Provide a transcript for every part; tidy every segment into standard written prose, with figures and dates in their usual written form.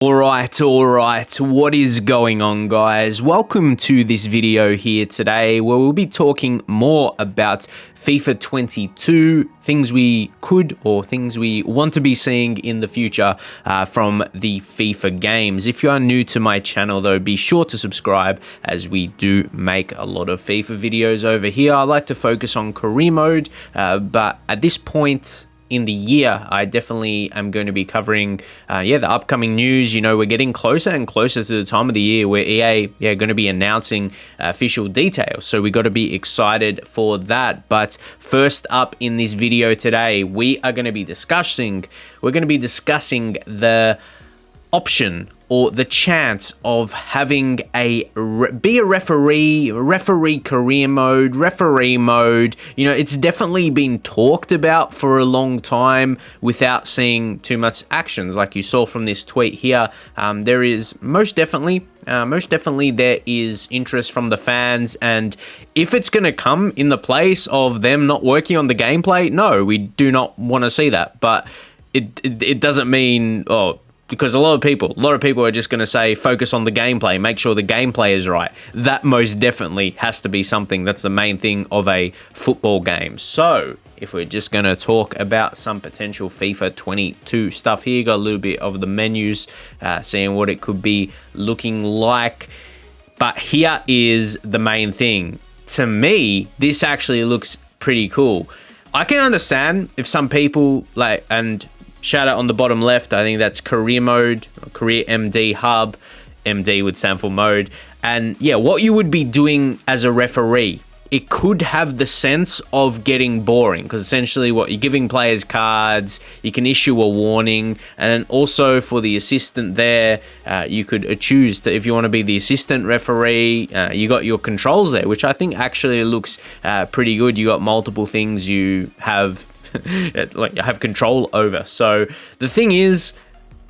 Alright, what is going on, guys? Welcome to this video here today where we'll be talking more about FIFA 22, things we could or things we want to be seeing in the future from the FIFA games. If you are new to my channel though, be sure to subscribe as we do make a lot of FIFA videos over here. I like to focus on career mode, but at this point in the year, I definitely am going to be covering, the upcoming news. You know, we're getting closer and closer to the time of the year where EA, going to be announcing official details. So we got to be excited for that. But first up in this video today, we are going to be discussing the option or the chance of having be a referee career mode, referee mode. You know, it's definitely been talked about for a long time without seeing too much actions. Like you saw from this tweet here, there is most definitely there is interest from the fans, and if it's going to come in the place of them not working on the gameplay, no, we do not want to see that. But it doesn't mean, because a lot of people are just going to say focus on the gameplay, make sure the gameplay is right. That most definitely has to be something. That's the main thing of a football game. So if we're just going to talk about some potential FIFA 22 stuff here, got a little bit of the menus, seeing what it could be looking like. But here is the main thing. To me, this actually looks pretty cool. I can understand if some people shout out on the bottom left, I think that's career mode, career MD hub. MD would stand for mode. And yeah, what you would be doing as a referee, it could have the sense of getting boring, because essentially what you're giving players cards, you can issue a warning, and then also for the assistant there, you could choose to, if you want to be the assistant referee, you got your controls there, which I think actually looks pretty good. You got multiple things you have have control over. So the thing is,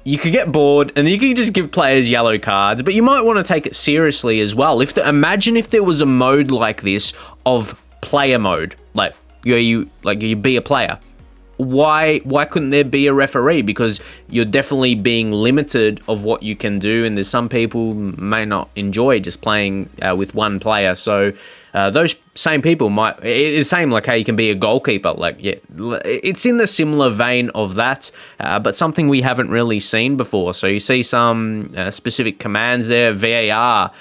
you could get bored and you could just give players yellow cards, but you might want to take it seriously as well. Imagine if there was a mode like this of player mode, like you be a player. Why couldn't there be a referee? Because you're definitely being limited of what you can do, and there's some people may not enjoy just playing with one player. So those same people might, it's the same like how you can be a goalkeeper. It's in the similar vein of that, but something we haven't really seen before. So you see some specific commands there. VAR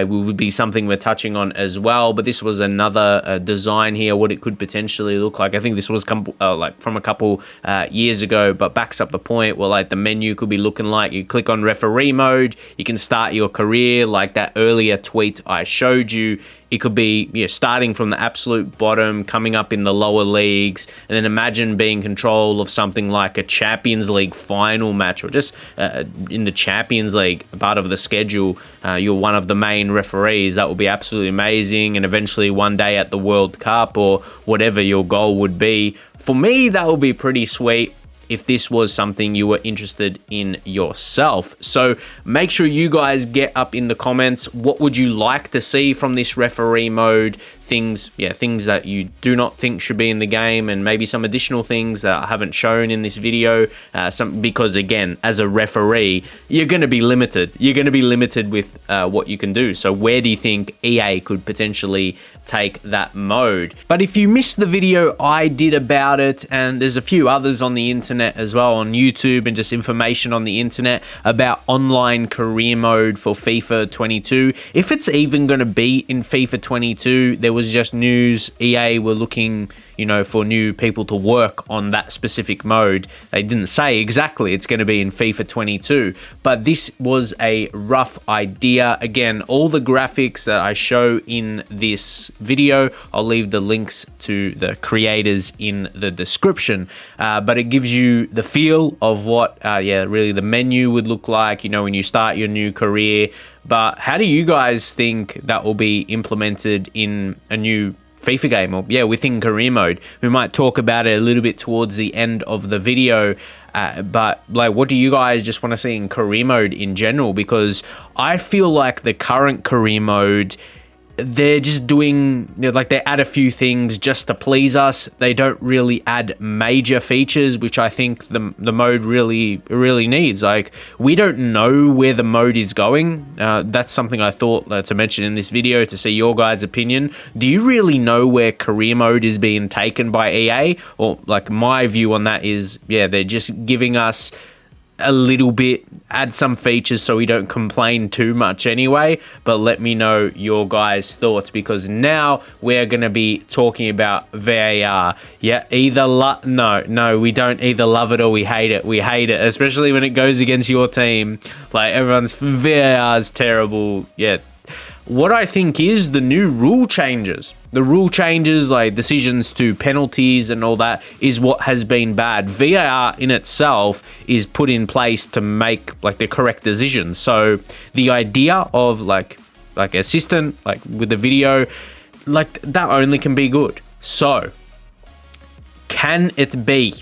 would be something we're touching on as well, but this was another design here, what it could potentially look like. I think this was from a couple years ago, but backs up the point where the menu could be looking like you click on referee mode, you can start your career like that earlier tweet I showed you. It could be starting from the absolute bottom, coming up in the lower leagues, and then imagine being in control of something like a Champions League final match, or just in the Champions League, part of the schedule, you're one of the main referees. That would be absolutely amazing, and eventually one day at the World Cup or whatever your goal would be. For me, that would be pretty sweet if this was something you were interested in yourself. So make sure you guys get up in the comments. What would you like to see from this referee mode? Things that you do not think should be in the game, and maybe some additional things that I haven't shown in this video. Because again, as a referee, you're going to be limited. You're going to be limited with what you can do. So where do you think EA could potentially take that mode? But if you missed the video I did about it, and there's a few others on the internet as well, on YouTube, and just information on the internet about online career mode for FIFA 22. If it's even going to be in FIFA 22, there was just news EA were looking, for new people to work on that specific mode. They didn't say exactly it's going to be in FIFA 22, but this was a rough idea. Again, all the graphics that I show in this video, I'll leave the links to the creators in the description, but it gives you the feel of what really the menu would look like, when you start your new career. But how do you guys think that will be implemented in a new FIFA game, or within career mode? We might talk about it a little bit towards the end of the video, but what do you guys just want to see in career mode in general? Because I feel like the current career mode they're just doing, like, they add a few things just to please us. They don't really add major features, which I think the mode really needs. Like, we don't know where the mode is going. That's something I thought to mention in this video, to see your guys' opinion. Do you really know where career mode is being taken by EA? Or, like, my view on that is, yeah, they're just giving us a little bit, add some features so we don't complain too much anyway. But let me know your guys' thoughts, because now we're going to be talking about VAR. Yeah, no, we don't either love it or we hate it. We hate it, especially when it goes against your team. Like, everyone's VAR's terrible. Yeah. What I think is the new rule changes. The rule changes, like decisions to penalties and all that, is what has been bad. VAR in itself is put in place to make, like, the correct decisions. So the idea of like assistant, like with the video, like, that only can be good. So can it be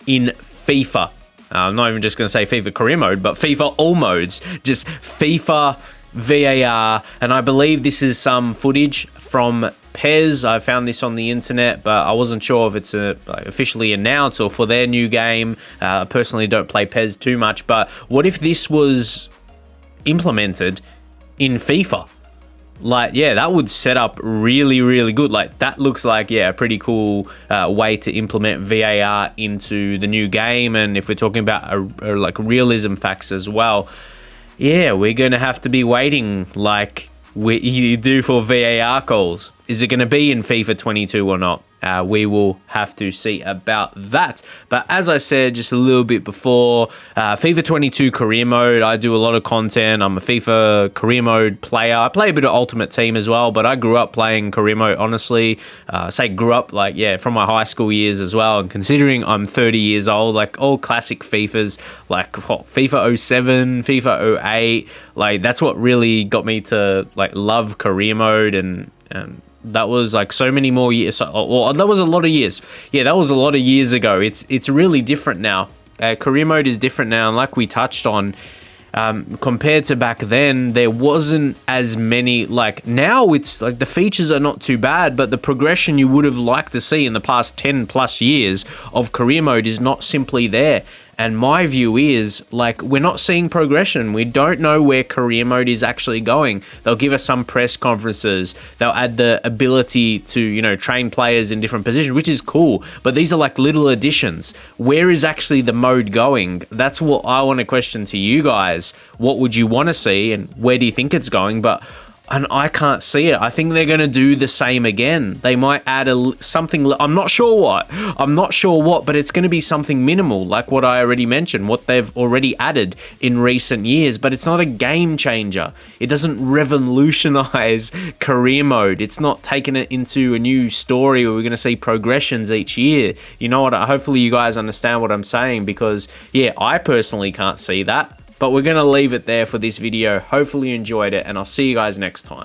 in FIFA? I'm not even just going to say FIFA career mode, but FIFA all modes. Just FIFA VAR, and I believe this is some footage from PES. I found this on the internet, but I wasn't sure if it's officially announced or for their new game. I personally don't play PES too much, but what if this was implemented in FIFA? Like, yeah, that would set up really good. Like, that looks like, yeah, a pretty cool way to implement VAR into the new game. And if we're talking about like realism facts as well, yeah, we're going to have to be waiting like you do for VAR calls. Is it going to be in FIFA 22 or not? We will have to see about that. But as I said just a little bit before, FIFA 22 career mode, I do a lot of content. I'm a FIFA career mode player. I play a bit of Ultimate Team as well, but I grew up playing career mode, honestly. Say grew up, like, yeah, from my high school years as well. And considering I'm 30 years old, like, all classic FIFAs, like FIFA 07, FIFA 08, like, that's what really got me to, like, love career mode. And that was like so many more years. Or that was a lot of years. Yeah, that was a lot of years ago. It's really different now. Career mode is different now, and like we touched on, compared to back then, there wasn't as many. Like, now it's like the features are not too bad, but the progression you would have liked to see in the past 10 plus years of career mode is not simply there. And my view is, like, we're not seeing progression. We don't know where career mode is actually going. They'll give us some press conferences. They'll add the ability to, train players in different positions, which is cool. But these are like little additions. Where is actually the mode going? That's what I want to question to you guys. What would you want to see, and where do you think it's going? And I can't see it. I think they're going to do the same again. They might add something. I'm not sure what, but it's going to be something minimal, like what I already mentioned, what they've already added in recent years. But it's not a game changer. It doesn't revolutionize career mode. It's not taking it into a new story where we're going to see progressions each year. You know what? Hopefully you guys understand what I'm saying, because, yeah, I personally can't see that. But we're going to leave it there for this video. Hopefully you enjoyed it, and I'll see you guys next time.